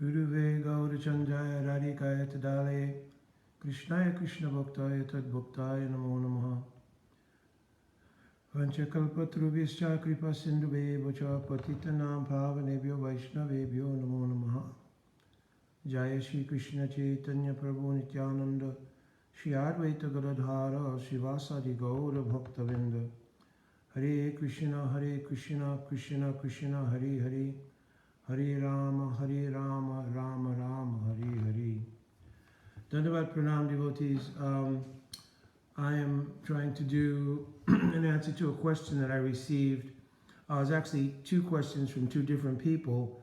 Guruve Gaurachandaya Radhikaya Tadale Krishnaya Krishna Bhaktaya Tad Bhaktaya Namo Namaha Vanchakalpatrubhischa Kripa Sindhube Vacha Patitanam Bhavanebhyo Vaishnavebhyo Namo Namaha Jaya Shri Krishna Chaitanya Prabhu Nityananda Shri Advaita Gadadhara Srivasadi Gaura Bhaktavinda Hare Krishna Krishna Krishna Hare Hare Hare Rama, Rama Rama, Hare Hare. Dandavat Pranam devotees. I am trying to do an answer to a question that I received. It was actually two questions from two different people,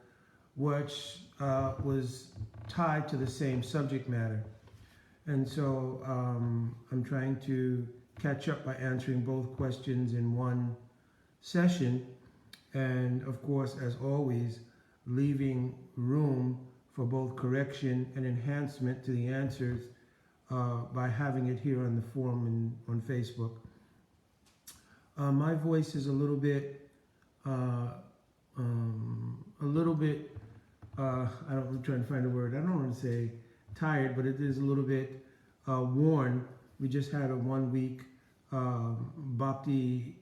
which was tied to the same subject matter. And so I'm trying to catch up by answering both questions in one session. And of course, as always, leaving room for both correction and enhancement to the answers by having it here on the forum on Facebook. My voice is a little bit, I'm trying to find a word. I don't want to say tired, but it is a little bit worn. We just had a 1 week Bhakti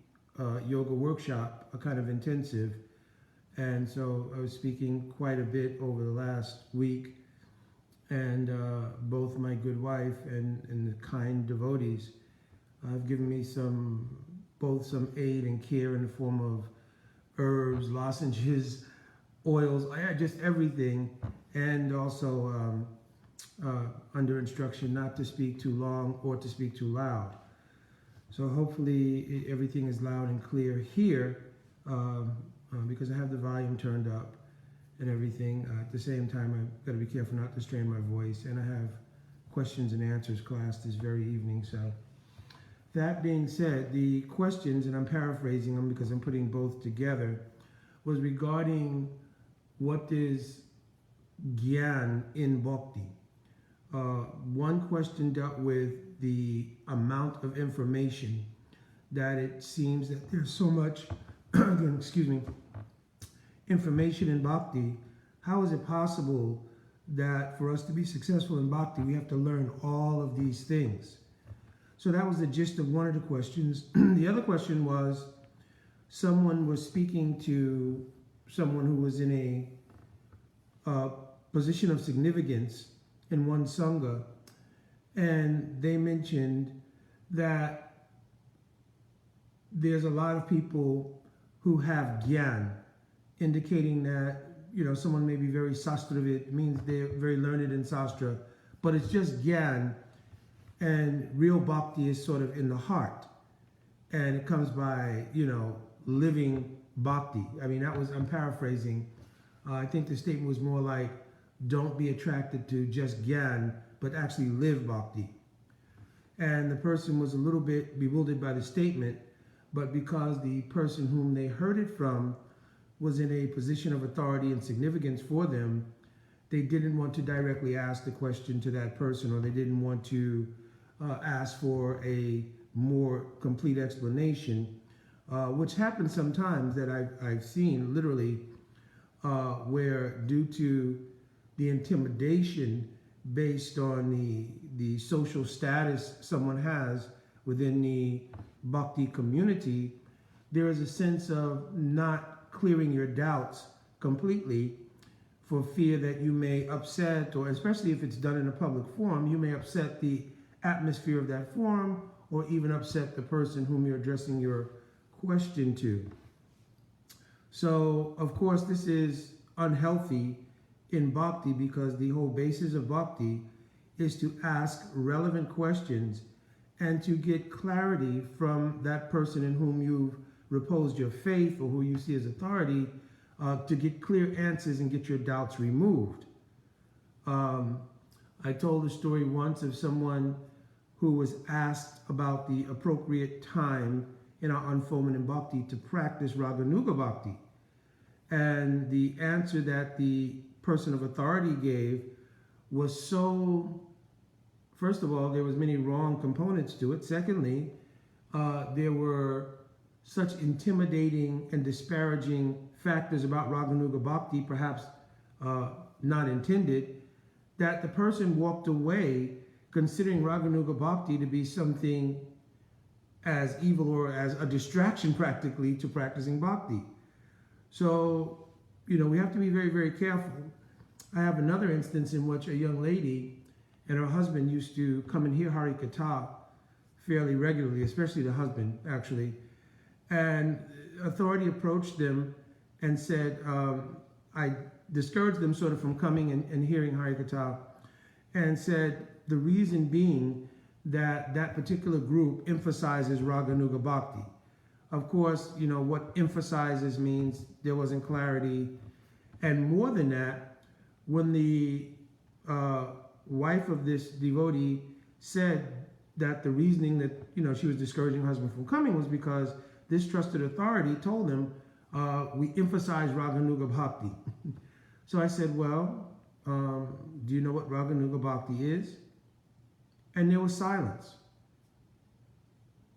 yoga workshop, a kind of intensive. And so I was speaking quite a bit over the last week, and both my good wife and the kind devotees have given me both some aid and care in the form of herbs, lozenges, oils, just everything, and also under instruction not to speak too long or to speak too loud. So hopefully everything is loud and clear here. Because I have the volume turned up and everything. At the same time, I've got to be careful not to strain my voice. And I have questions and answers class this very evening. So that being said, the questions, and I'm paraphrasing them because I'm putting both together, was regarding what is Gyan in Bhakti. One question dealt with the amount of information that it seems that there's so much information in Bhakti. How is it possible that for us to be successful in Bhakti, we have to learn all of these things? So that was the gist of one of the questions. The other question was, someone was speaking to someone who was in a position of significance in one Sangha, and they mentioned that there's a lot of people who have Gyan, indicating that, someone may be very sastravid, means they're very learned in sastra, but it's just Gyan, and real bhakti is sort of in the heart, and it comes by, living bhakti. I'm paraphrasing. I think the statement was more like, don't be attracted to just Gyan, but actually live bhakti. And the person was a little bit bewildered by the statement, but because the person whom they heard it from was in a position of authority and significance for them, they didn't want to directly ask the question to that person, or they didn't want to ask for a more complete explanation, which happens sometimes that I've seen literally where, due to the intimidation based on the social status someone has within the Bhakti community, there is a sense of not clearing your doubts completely for fear that you may upset, or especially if it's done in a public forum, you may upset the atmosphere of that forum, or even upset the person whom you're addressing your question to. So, of course, this is unhealthy in Bhakti, because the whole basis of Bhakti is to ask relevant questions and to get clarity from that person in whom you've reposed your faith, or who you see as authority, to get clear answers and get your doubts removed. I told a story once of someone who was asked about the appropriate time in our unfoldment in Bhakti to practice Raganuga Bhakti. And the answer that the person of authority gave was so, first of all, there was many wrong components to it. Secondly, there were such intimidating and disparaging factors about Raganuga Bhakti, perhaps not intended, that the person walked away considering Raganuga Bhakti to be something as evil or as a distraction practically to practicing bhakti. So, we have to be very, very careful. I have another instance in which a young lady and her husband used to come and hear Hari Katha fairly regularly, especially the husband, actually. And authority approached them and said, I discouraged them sort of from coming and hearing Hari Katha, and said the reason being that that particular group emphasizes Raganuga Bhakti. Of course, what emphasizes means there wasn't clarity. And more than that, when the wife of this devotee said that the reasoning that, she was discouraging her husband from coming was because this trusted authority told them, we emphasize Raganuga Bhakti. So I said, well, do you know what Raganuga Bhakti is? And there was silence.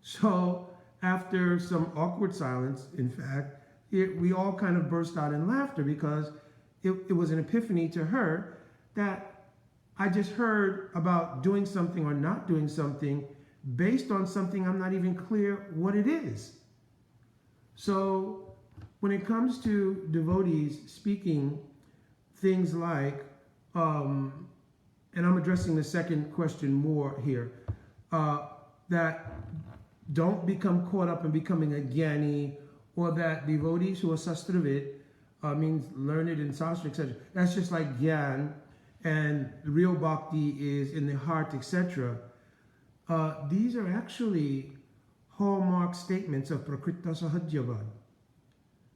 So after some awkward silence, in fact, we all kind of burst out in laughter because it was an epiphany to her that I just heard about doing something or not doing something based on something I'm not even clear what it is. So when it comes to devotees speaking things like, and I'm addressing the second question more here, that don't become caught up in becoming a jnani, or that devotees who are sastravid, means learned in sastra, etc. That's just like gyan, and real bhakti is in the heart, etc. These are actually hallmark statements of Prakrita Sahajyavad.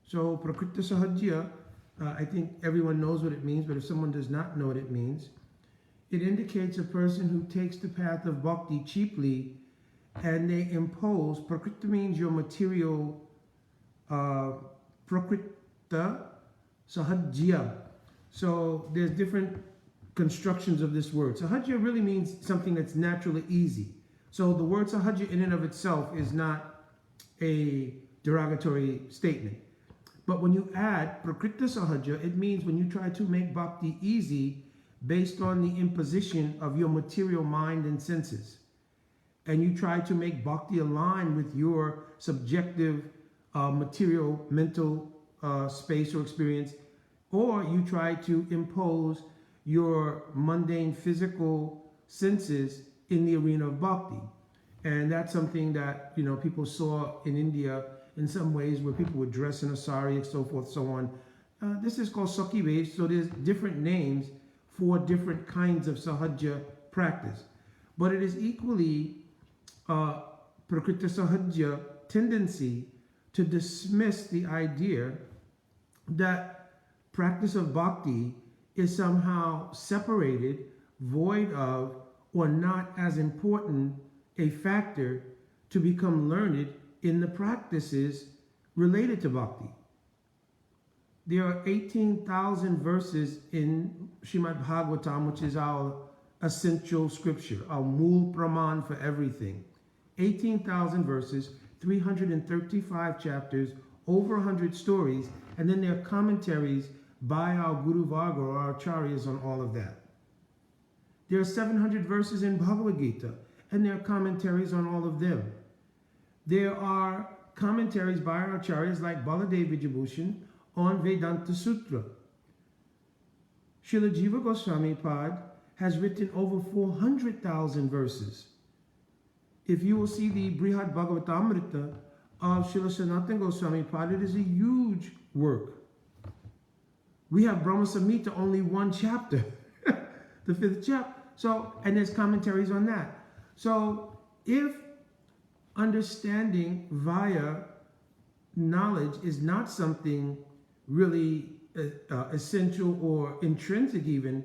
So Prakrita Sahajya, I think everyone knows what it means, but if someone does not know what it means, it indicates a person who takes the path of bhakti cheaply and they impose. Prakrita means your material, Prakrita Sahajya. So there's different constructions of this word. Sahajya really means something that's naturally easy. So the word sahajya in and of itself is not a derogatory statement. But when you add prakrita sahajya, it means when you try to make bhakti easy based on the imposition of your material mind and senses, and you try to make bhakti align with your subjective material, mental space or experience, or you try to impose your mundane physical senses in the arena of bhakti. And that's something that, people saw in India in some ways, where people would dress in a sari and so forth, so on. This is called Sakhi, so there's different names for different kinds of sahajya practice. But it is equally prakrita sahajya tendency to dismiss the idea that practice of bhakti is somehow separated, void of, or not as important a factor to become learned in the practices related to bhakti. There are 18,000 verses in Srimad Bhagavatam, which is our essential scripture, our mool praman for everything. 18,000 verses, 335 chapters, over 100 stories, and then there are commentaries by our Guru Varga or our acharyas on all of that. There are 700 verses in Bhagavad Gita, and there are commentaries on all of them. There are commentaries by our acharyas like Baladev Vijayabhushan on Vedanta Sutra. Srila Jiva Goswami Pad has written over 400,000 verses. If you will see the Brihad Bhagavatamrita of Srila Sanatana Goswami Pad, it is a huge work. We have Brahma Samhita, only one chapter, the 5th chapter. So, and there's commentaries on that. So, if understanding via knowledge is not something really essential or intrinsic even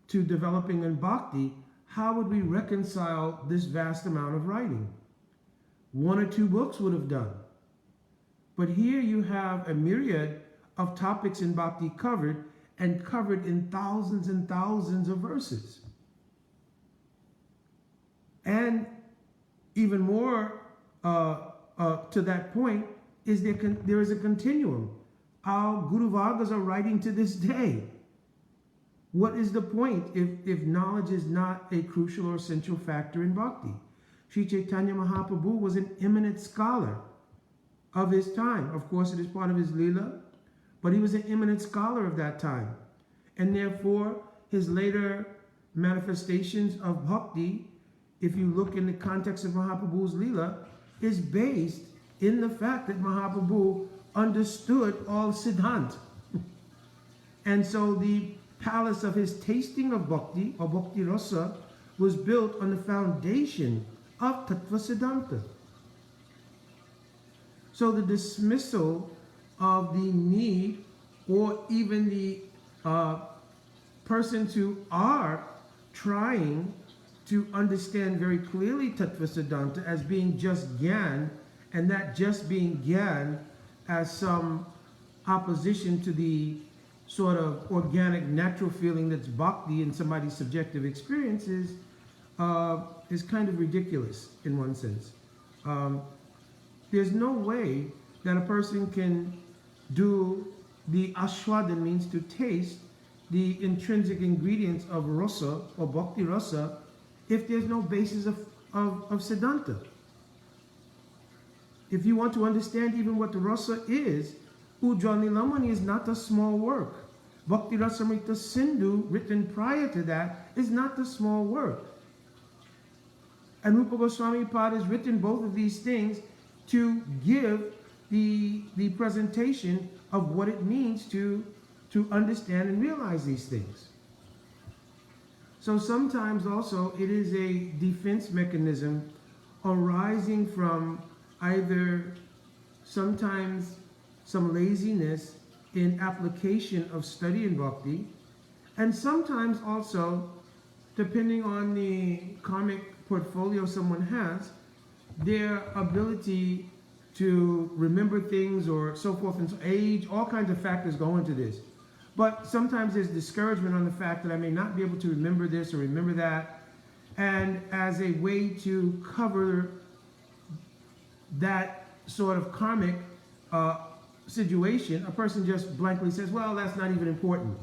to developing in bhakti, how would we reconcile this vast amount of writing? 1 or 2 books would have done. But here you have a myriad of topics in bhakti covered, and covered in thousands and thousands of verses. And even more to that point is there is a continuum. Our Guru Vargas are writing to this day. What is the point if knowledge is not a crucial or essential factor in bhakti? Sri Chaitanya Mahaprabhu was an eminent scholar of his time. Of course, it is part of his lila, but he was an eminent scholar of that time. And therefore, his later manifestations of bhakti, if you look in the context of Mahaprabhu's lila, is based in the fact that Mahaprabhu understood all siddhant. And so the palace of his tasting of bhakti, or bhakti rasa, was built on the foundation of tattva siddhanta. So the dismissal of the need, or even the persons who are trying to understand very clearly tattva siddhanta as being just gyan, and that just being gyan as some opposition to the sort of organic, natural feeling that's bhakti in somebody's subjective experiences, is kind of ridiculous in one sense. There's no way that a person can do the aswada, means to taste the intrinsic ingredients of rasa or bhakti rasa, if there's no basis of siddhanta. If you want to understand even what the rasa is, Ujjwal Nilamani is not a small work. Bhakti Rasamrita Sindhu, written prior to that, is not a small work. And Rupa Goswami Pad has written both of these things to give the presentation of what it means to understand and realize these things. So sometimes also it is a defense mechanism arising from either sometimes some laziness in application of study in bhakti, and sometimes also, depending on the karmic portfolio someone has, their ability to remember things or so forth, and so age, all kinds of factors go into this. But sometimes there's discouragement on the fact that I may not be able to remember this or remember that, and as a way to cover that sort of karmic situation, a person just blankly says, well, that's not even important.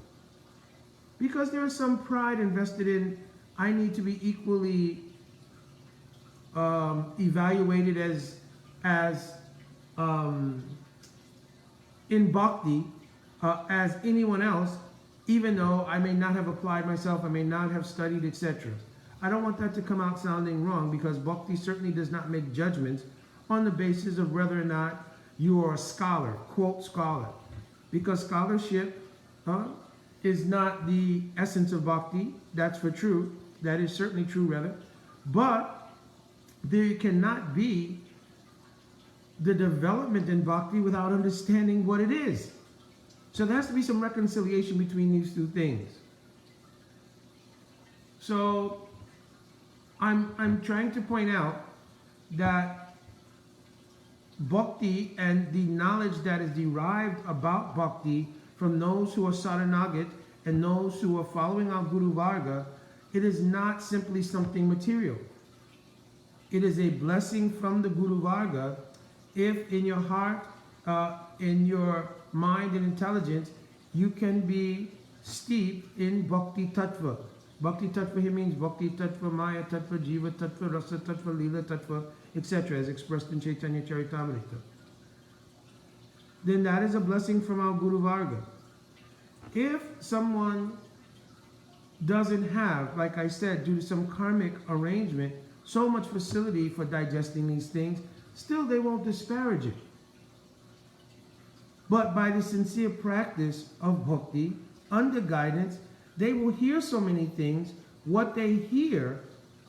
Because there is some pride invested in, I need to be equally evaluated as in bhakti as anyone else, even though I may not have applied myself, I may not have studied, etc. I don't want that to come out sounding wrong, because bhakti certainly does not make judgments on the basis of whether or not you are a scholar, quote scholar. Because scholarship is not the essence of bhakti, that's for true, that is certainly true rather, but there cannot be the development in bhakti without understanding what it is. So there has to be some reconciliation between these two things. So I'm trying to point out that bhakti and the knowledge that is derived about bhakti from those who are saranagit and those who are following our Guru Varga, it is not simply something material. It is a blessing from the Guru Varga if in your heart, in your mind and intelligence, you can be steeped in bhakti tattva. Bhakti tattva here means bhakti tattva, maya tattva, jiva tattva, rasa tattva, lila tattva, etc., as expressed in Chaitanya Charitamrita. Then that is a blessing from our Guru Varga. If someone doesn't have, like I said, due to some karmic arrangement, so much facility for digesting these things, still they won't disparage it. But by the sincere practice of bhakti, under guidance, they will hear so many things. What they hear,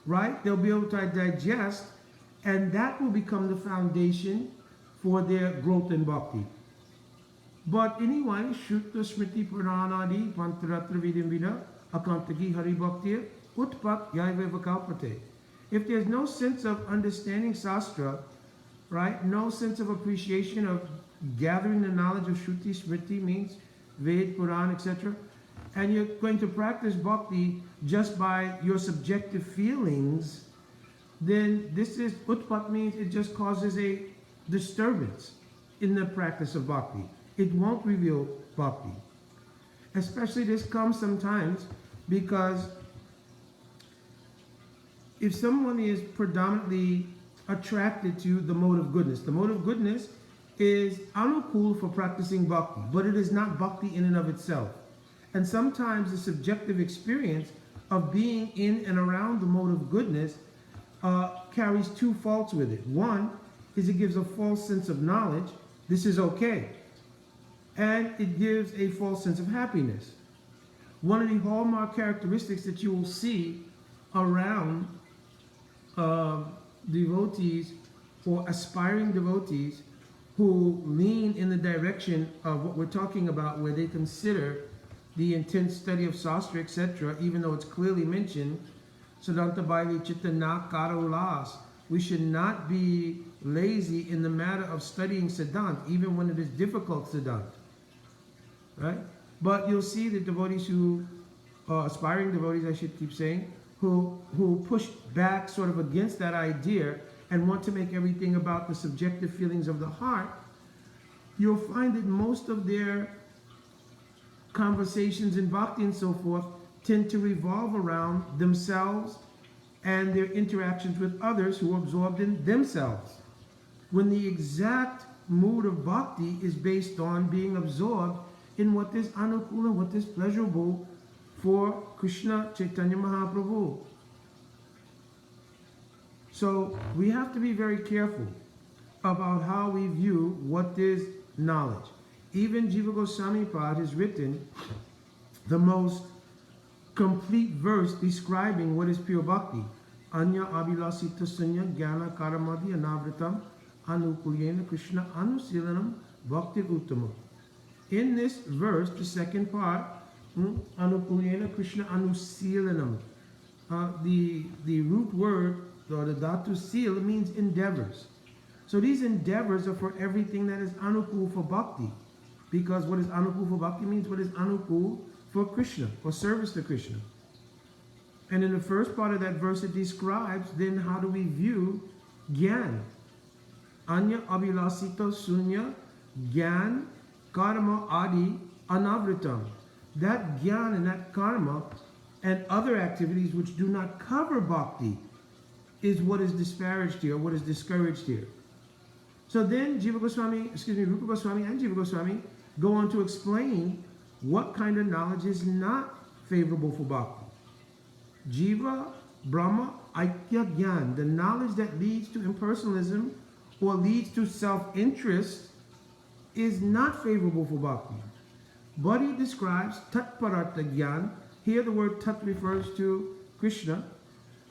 right, they'll be able to digest, and that will become the foundation for their growth in bhakti. But anyway, Shutta Smriti Puranadi Pantaratra Vidimvida Akantaki Hari Bhakti Utpat Yaiva Vakalpate. If there's no sense of understanding Shastra, right, no sense of appreciation of gathering the knowledge of Shruti, Smriti means Ved, Puran, etc., and you're going to practice bhakti just by your subjective feelings, then this is utpat, means it just causes a disturbance in the practice of bhakti. It won't reveal bhakti. Especially this comes sometimes because if someone is predominantly attracted to the mode of goodness, the mode of goodness is anukul for practicing bhakti, but it is not bhakti in and of itself. And sometimes the subjective experience of being in and around the mode of goodness carries two faults with it. One is it gives a false sense of knowledge, this is okay, and it gives a false sense of happiness. One of the hallmark characteristics that you will see around devotees or aspiring devotees who lean in the direction of what we're talking about, where they consider the intense study of Shastra, etc., even though it's clearly mentioned, Siddhanta Baili Chitta Na Kara Ulas. We should not be lazy in the matter of studying Siddhant, even when it is difficult Siddhant. Right? But you'll see the devotees who, aspiring devotees, I should keep saying, who push back sort of against that idea and want to make everything about the subjective feelings of the heart, you'll find that most of their conversations in bhakti and so forth tend to revolve around themselves and their interactions with others who are absorbed in themselves. When the exact mood of bhakti is based on being absorbed in what is anukula, what is pleasurable for Krishna Chaitanya Mahaprabhu. So we have to be very careful about how we view what is knowledge. Even Jiva Goswami Pad has written the most complete verse describing what is pure bhakti. Anya abhilasita sunya jnana karamadi anavritam anukulyena Krishna anusilanam bhakti uttama. In this verse, the second part, anukulyena Krishna anusilanam, the root word or the dhatu seal means endeavors. So these endeavors are for everything that is anukul for bhakti. Because what is anukul for bhakti means what is anukul for Krishna, for service to Krishna. And in the first part of that verse it describes then how do we view gyan. Anya abhilasita sunya gyan karma adi anavritam. That gyan and that karma and other activities which do not cover bhakti is what is disparaged here, what is discouraged here. So then Rupa Goswami and Jiva Goswami go on to explain what kind of knowledge is not favorable for bhakti. Jiva, Brahma, Aikya Gyan, the knowledge that leads to impersonalism or leads to self-interest is not favorable for bhakti. But he describes Tat Parartha Gyan. Here the word Tat refers to Krishna.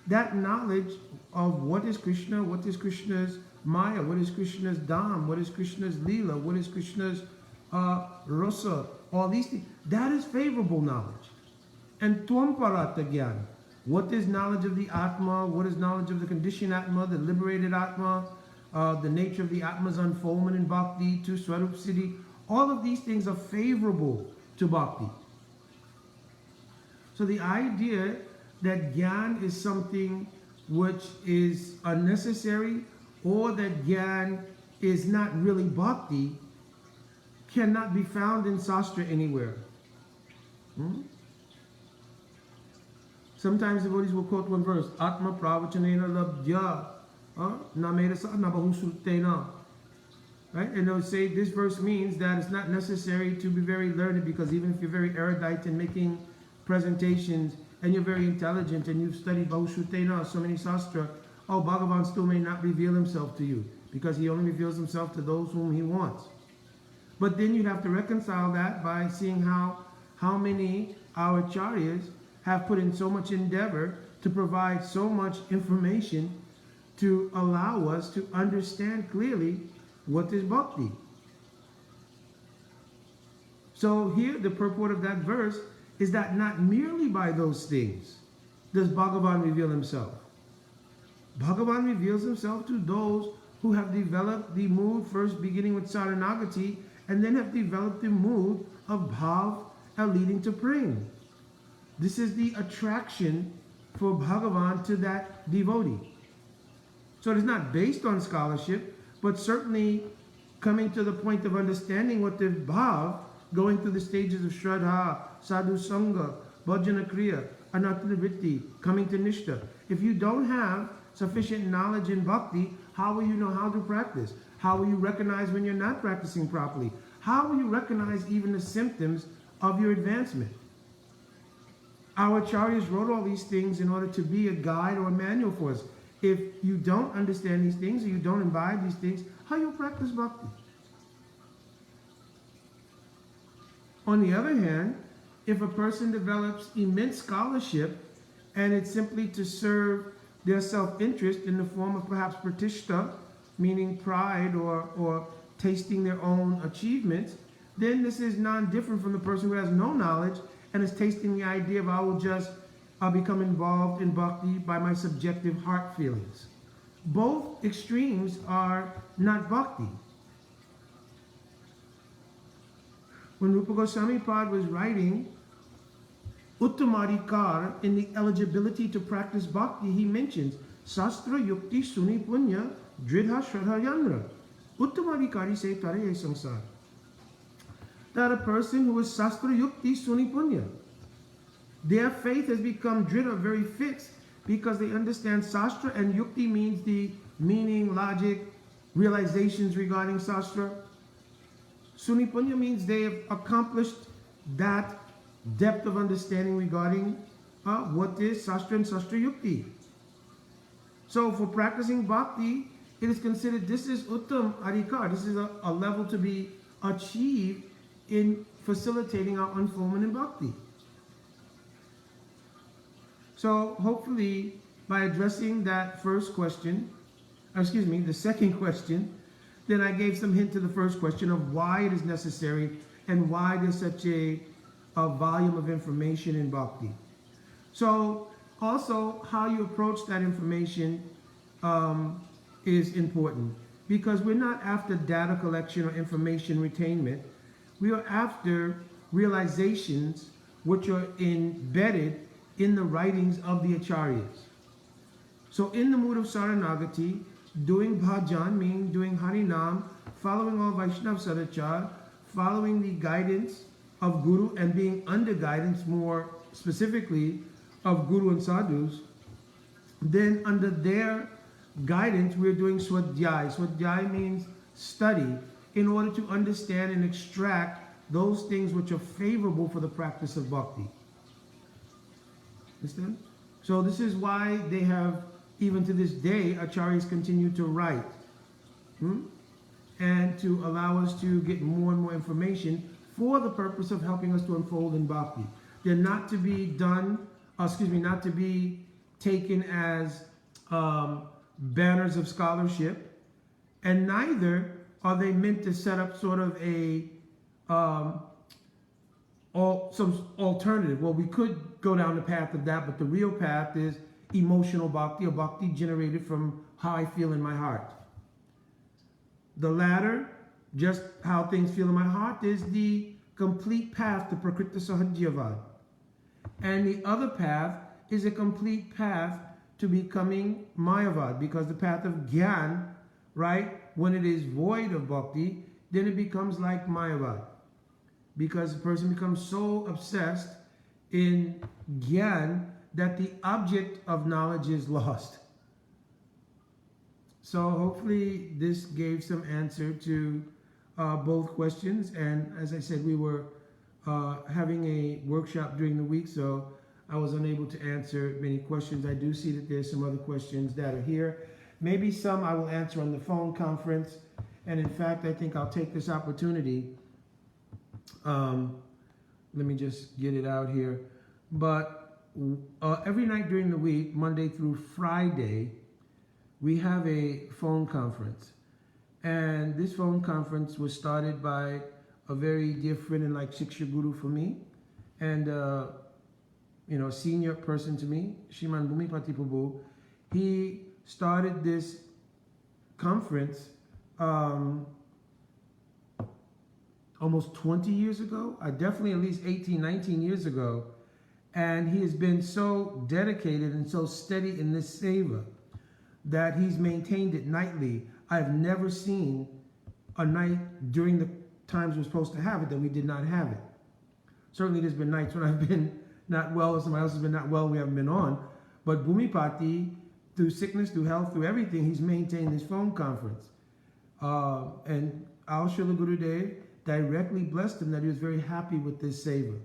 That knowledge of what is Krishna, what is Krishna's Maya, what is Krishna's Dham, what is Krishna's Leela, what is Krishna's Rasa, all these things, that is favorable knowledge. And Tvam Parartha Gyan, what is knowledge of the Atma, what is knowledge of the conditioned Atma, the liberated Atma, the nature of the Atma's unfoldment in Bhakti to Swarup Siddhi, all of these things are favorable to Bhakti. So the idea that Gyan is something which is unnecessary or that Gyan is not really Bhakti cannot be found in Shastra anywhere. Sometimes devotees will quote one verse, Atma pravachanena labdya namerasa nabahusultena. Right? And they'll say this verse means that it's not necessary to be very learned, because even if you're very erudite in making presentations and you're very intelligent and you've studied Bahushutena, so many Shastra, Bhagavan still may not reveal himself to you because he only reveals himself to those whom he wants. But then you'd have to reconcile that by seeing how many our acharyas have put in so much endeavor to provide so much information to allow us to understand clearly what is bhakti. So here the purport of that verse is that not merely by those things does Bhagavan reveal himself. Bhagavan reveals himself to those who have developed the mood, first beginning with Saranagati, and then have developed the mood of Bhav leading to Prem. This is the attraction for Bhagavan to that devotee. So it is not based on scholarship, but certainly coming to the point of understanding what the Bhav, going through the stages of Shraddha, sadhu sangha, bhajana kriya, anatravritti, coming to nishta. If you don't have sufficient knowledge in bhakti, how will you know how to practice? How will you recognize when you're not practicing properly? How will you recognize even the symptoms of your advancement? Our acharyas wrote all these things in order to be a guide or a manual for us. If you don't understand these things, or you don't imbibe these things, how you practice bhakti? On the other hand, if a person develops immense scholarship and it's simply to serve their self-interest in the form of perhaps pratishta, meaning pride or tasting their own achievements, then this is non-different from the person who has no knowledge and is tasting the idea of I'll become involved in bhakti by my subjective heart feelings. Both extremes are not bhakti. When Rupa Goswami Pad was writing Uttamadikar in the eligibility to practice bhakti, he mentions Sastra Yukti Suni Punya Dridha Shraddha Yanra Uttamadikari Se Tare Samsar. That a person who is Sastra Yukti Suni Punya, their faith has become dridha, very fixed, because they understand Sastra, and Yukti means the meaning, logic, realizations regarding Sastra. Suni Punya means they have accomplished that depth of understanding regarding what is Sastra and Sastra Yukti. So for practicing bhakti, it is considered this is Uttam Adhikar. This is a level to be achieved in facilitating our unfoldment in bhakti. So hopefully by addressing that first question, the second question, then I gave some hint to the first question of why it is necessary and why there's such a volume of information in bhakti. So also how you approach that information is important, because we're not after data collection or information retainment. We are after realizations which are embedded in the writings of the acharyas. So in the mood of Saranagati, doing bhajan, meaning doing harinam, following all Vaishnav sadachar, following the guidance of Guru and being under guidance more specifically of Guru and Sadhus, then under their guidance we're doing swadhyay. Swadhyay means study in order to understand and extract those things which are favorable for the practice of bhakti. Understand? So this is why they have, even to this day, acharyas continue to write and to allow us to get more and more information for the purpose of helping us to unfold in bhakti. They're not to be not to be taken as banners of scholarship, and neither are they meant to set up sort of some alternative. Well, we could go down the path of that, but the real path is emotional bhakti, or bhakti generated from how I feel in my heart. The latter, just how things feel in my heart, is the complete path to Prakriti Sahajyavad. And the other path is a complete path to becoming Mayavad, because the path of Gyan, right, when it is void of bhakti, then it becomes like Mayavad. Because the person becomes so obsessed in Gyan that the object of knowledge is lost. So hopefully this gave some answer to both questions. And as I said, we were having a workshop during the week, so I was unable to answer many questions. I do see that there's some other questions that are here. Maybe some I will answer on the phone conference. And in fact, I think I'll take this opportunity. Let me just get it out here. But every night during the week, Monday through Friday, we have a phone conference. And this phone conference was started by a very dear friend and like Shiksha Guru for me, and senior person to me, Sriman Bhumipati Prabhu. He started this conference almost 20 years ago, definitely at least 18, 19 years ago. And he has been so dedicated and so steady in this seva that he's maintained it nightly. I've never seen a night during the times we're supposed to have it that we did not have it. Certainly there's been nights when I've been not well or somebody else has been not well, we haven't been on. But Bhumipati, through sickness, through health, through everything, he's maintained this phone conference. And Al Srila Gurudev directly blessed him that he was very happy with this seva.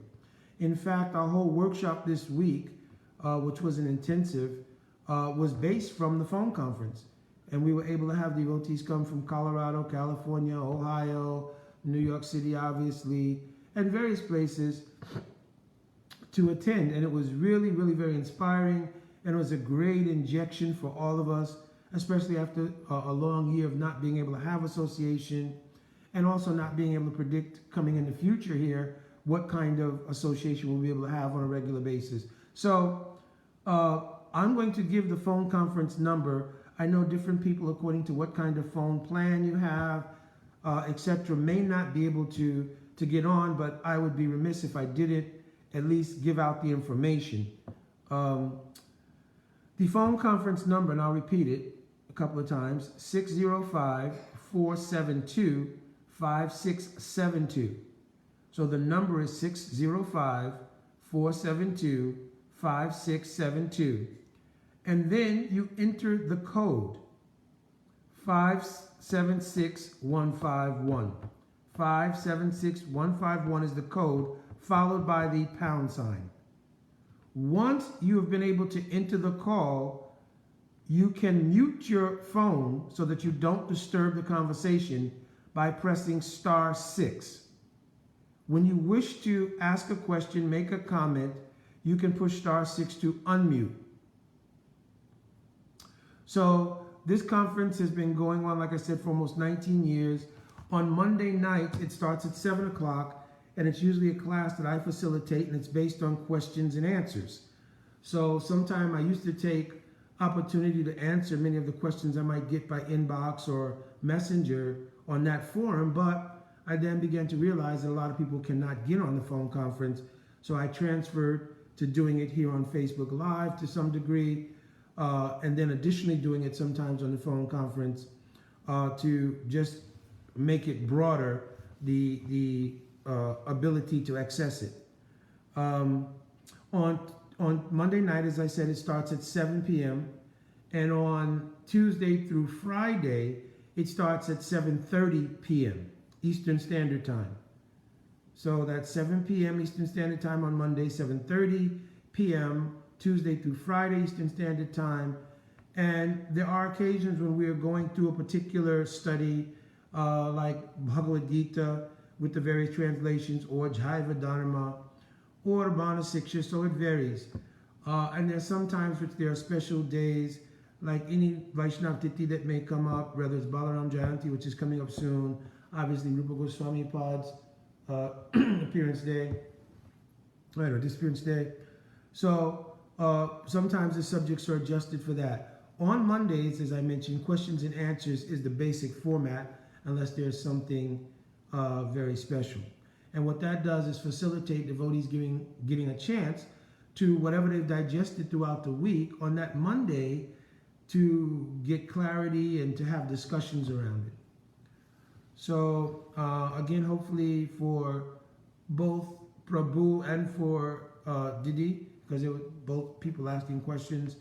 In fact, our whole workshop this week, which was an intensive, was based from the phone conference. And we were able to have devotees come from Colorado, California, Ohio, New York City, obviously, and various places to attend. And it was really, really very inspiring. And it was a great injection for all of us, especially after a long year of not being able to have association and also not being able to predict coming in the future here what kind of association we'll be able to have on a regular basis. So I'm going to give the phone conference number. I know different people, according to what kind of phone plan you have, etc., may not be able to get on, but I would be remiss if I didn't at least give out the information. The phone conference number, and I'll repeat it a couple of times, 605-472-5672. So the number is 605-472-5672. And then you enter the code 576151. 576151 is the code, followed by the pound sign. Once you have been able to enter the call, you can mute your phone so that you don't disturb the conversation by pressing *6. When you wish to ask a question, make a comment, you can push *6 to unmute. So this conference has been going on, like I said, for almost 19 years. On Monday nights, it starts at 7 o'clock, and it's usually a class that I facilitate, and it's based on questions and answers. So sometime I used to take opportunity to answer many of the questions I might get by inbox or messenger on that forum, but I then began to realize that a lot of people cannot get on the phone conference, so I transferred to doing it here on Facebook Live to some degree, and then additionally doing it sometimes on the phone conference to just make it broader, the ability to access it. On Monday night, as I said, it starts at 7 p.m. And on Tuesday through Friday, it starts at 7:30 p.m. Eastern Standard Time. So that's 7 p.m. Eastern Standard Time on Monday, 7:30 p.m. Tuesday through Friday Eastern Standard Time. And there are occasions when we are going through a particular study, like Bhagavad Gita, with the various translations, or Jaiva Dharma, or Urbana Siksha, so it varies. And there's sometimes which there are special days, like any Vaishnav Tithi that may come up, whether it's Balaram Jayanti, which is coming up soon, obviously Rupa Goswami Pad's appearance day, right, or disappearance day. So sometimes the subjects are adjusted for that. On Mondays, as I mentioned, questions and answers is the basic format, unless there's something very special. And what that does is facilitate devotees getting a chance to whatever they've digested throughout the week on that Monday to get clarity and to have discussions around it. So again, hopefully for both Prabhu and for Didi, because they were both people asking questions,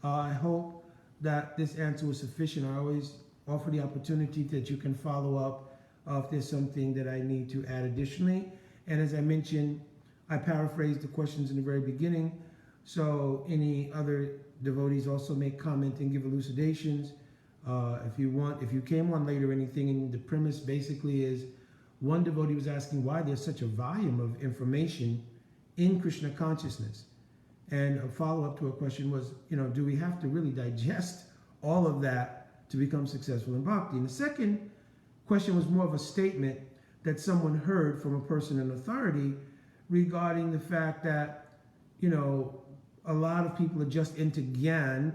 I hope that this answer was sufficient. I always offer the opportunity that you can follow up if there's something that I need to add additionally. And as I mentioned, I paraphrased the questions in the very beginning, so any other devotees also may comment and give elucidations. If you came on late or anything, and the premise basically is, one devotee was asking why there's such a volume of information in Krishna consciousness. And a follow-up to a question was, do we have to really digest all of that to become successful in bhakti? And the second question was more of a statement that someone heard from a person in authority regarding the fact that, a lot of people are just into Gyan.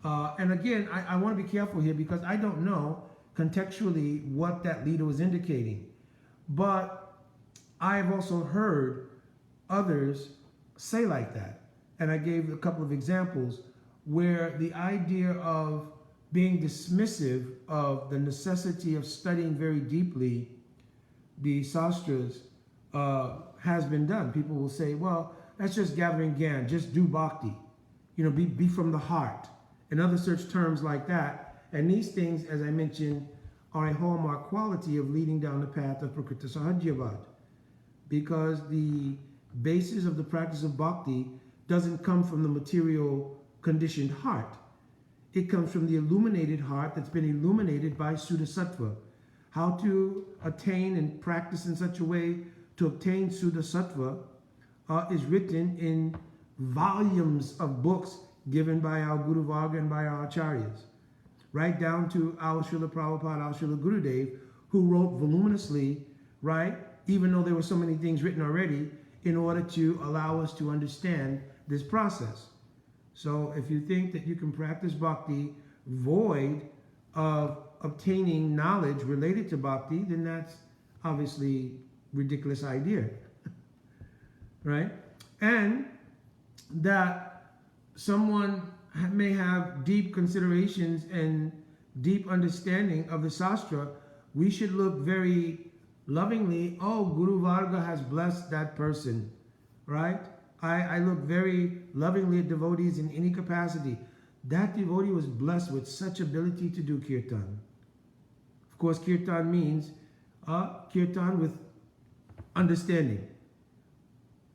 And again, I want to be careful here because I don't know contextually what that leader was indicating. But I've also heard others say like that. And I gave a couple of examples where the idea of being dismissive of the necessity of studying very deeply the sastras has been done. People will say, well, that's just gathering gyan, just do bhakti. Be from the heart, and other such terms like that. And these things, as I mentioned, are a hallmark quality of leading down the path of Prakriti Sahajyavad. Because the basis of the practice of bhakti doesn't come from the material conditioned heart. It comes from the illuminated heart that's been illuminated by Suddha Sattva. How to attain and practice in such a way to obtain Suddha Sattva is written in volumes of books given by our Guru Varga and by our Acharyas, right down to our Srila Prabhupada, our Srila Gurudev, who wrote voluminously, right, even though there were so many things written already, in order to allow us to understand this process. So if you think that you can practice bhakti void of obtaining knowledge related to bhakti, then that's obviously a ridiculous idea, right? And that someone may have deep considerations and deep understanding of the Shastra, we should look very lovingly, oh, Guru Varga has blessed that person, right? I look very lovingly at devotees in any capacity. That devotee was blessed with such ability to do kirtan. Of course, kirtan means kirtan with understanding,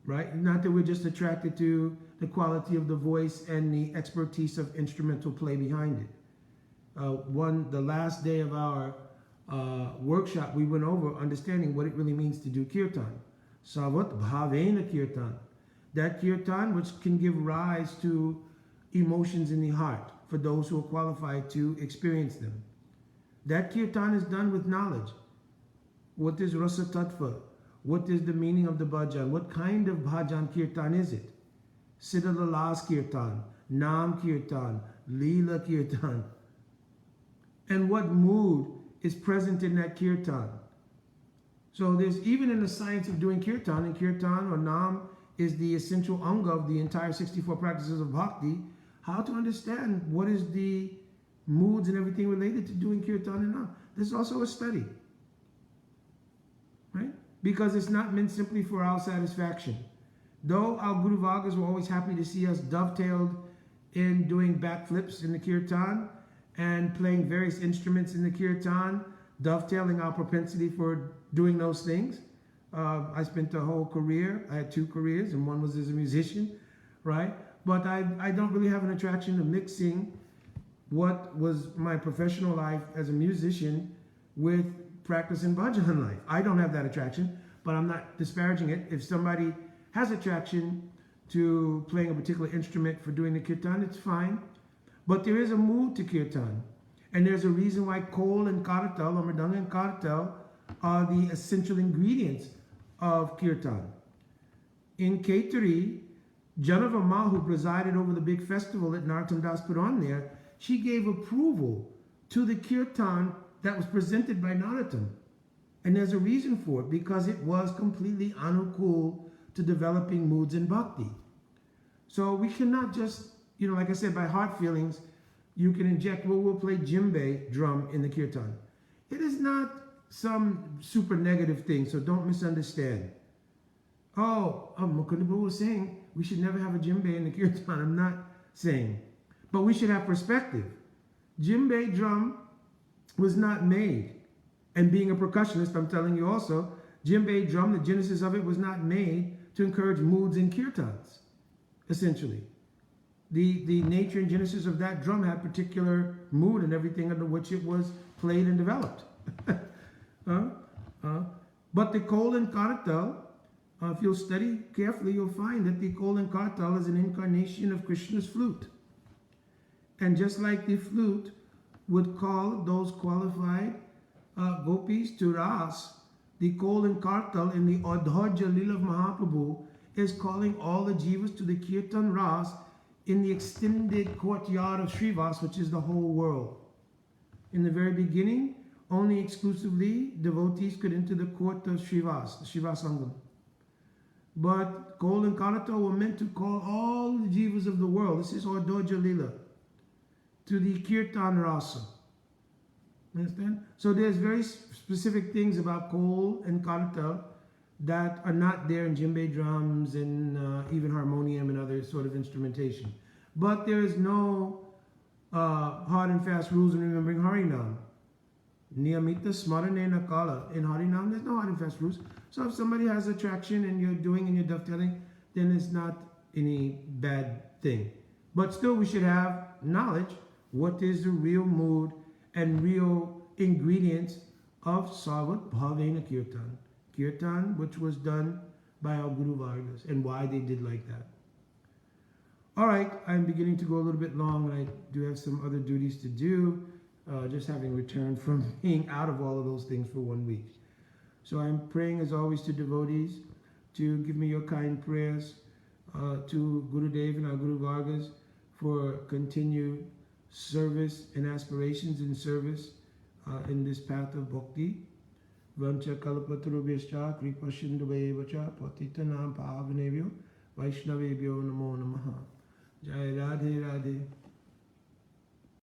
right? Not that we're just attracted to the quality of the voice and the expertise of instrumental play behind it. The last day of our workshop, we went over understanding what it really means to do kirtan. Savat bhavena kirtan. That kirtan which can give rise to emotions in the heart for those who are qualified to experience them. That kirtan is done with knowledge. What is rasa tattva? What is the meaning of the bhajan? What kind of bhajan kirtan is it? Siddha Lalas kirtan, Nam kirtan, Leela kirtan. And what mood is present in that kirtan? So there's, even in the science of doing kirtan, and kirtan or Nam is the essential anga of the entire 64 practices of bhakti, how to understand what is the moods and everything related to doing kirtan and Nam. This is also a study, right? Because it's not meant simply for our satisfaction. Though our Guru Vargas were always happy to see us dovetailed in doing backflips in the kirtan and playing various instruments in the kirtan, dovetailing our propensity for doing those things. I spent a whole career, I had 2 careers, and one was as a musician, right? But I don't really have an attraction to mixing what was my professional life as a musician with practicing bhajan life. I don't have that attraction, but I'm not disparaging it. If somebody has attraction to playing a particular instrument for doing the kirtan, it's fine. But there is a mood to kirtan. And there's a reason why kol and kartal, or mridanga and kartal, are the essential ingredients of kirtan. In Kaituri, Janava Ma, who presided over the big festival that Narottam Das put on there, she gave approval to the kirtan that was presented by Narottam. And there's a reason for it, because it was completely anukul to developing moods in bhakti. So we cannot just, like I said, by heart feelings, you can inject, we'll play djembe drum in the kirtan. It is not some super negative thing, so don't misunderstand. Mukunda was saying we should never have a djembe in the kirtan. I'm not saying. But we should have perspective. Djembe drum was not made. And being a percussionist, I'm telling you also, djembe drum, the genesis of it was not made to encourage moods in kirtans, essentially. The nature and genesis of that drum had particular mood and everything under which it was played and developed. But the kol and kartal, if you'll study carefully, you'll find that the kol and kartal is an incarnation of Krishna's flute. And just like the flute would call those qualified gopis to ras, the kol and kartal in the Adhoja Lila of Mahaprabhu is calling all the jivas to the kirtan ras in the extended courtyard of Srivas, which is the whole world. In the very beginning, only exclusively devotees could enter the court of Srivas, the Srivasangam. But kol and kartal were meant to call all the jivas of the world, this is Adhoja Lila, to the kirtan rasa. Understand? So there's very specific things about kol and kartal that are not there in djembe drums and even harmonium and other sort of instrumentation. But there is no hard and fast rules in remembering Harinam. Niyamita Smarane Nakala. In Harinam, there's no hard and fast rules. So if somebody has attraction and you're doing and you're dovetailing, then it's not any bad thing. But still, we should have knowledge. What is the real mood and real ingredients of Savat Bhavena Kirtan? Kirtan, which was done by our Guru Vargas, and why they did like that. All right, I'm beginning to go a little bit long, and I do have some other duties to do, just having returned from being out of all of those things for 1 week. So I'm praying, as always, to devotees to give me your kind prayers, to Guru Dev and our Guru Vargas for continued service and aspirations in service in this path of bhakti. Vancha kalpatarubhyascha kripa sindhuvacha patitanam pavanebhyo vaishnavebhyo namo namaha. Jai Radhe Radhe.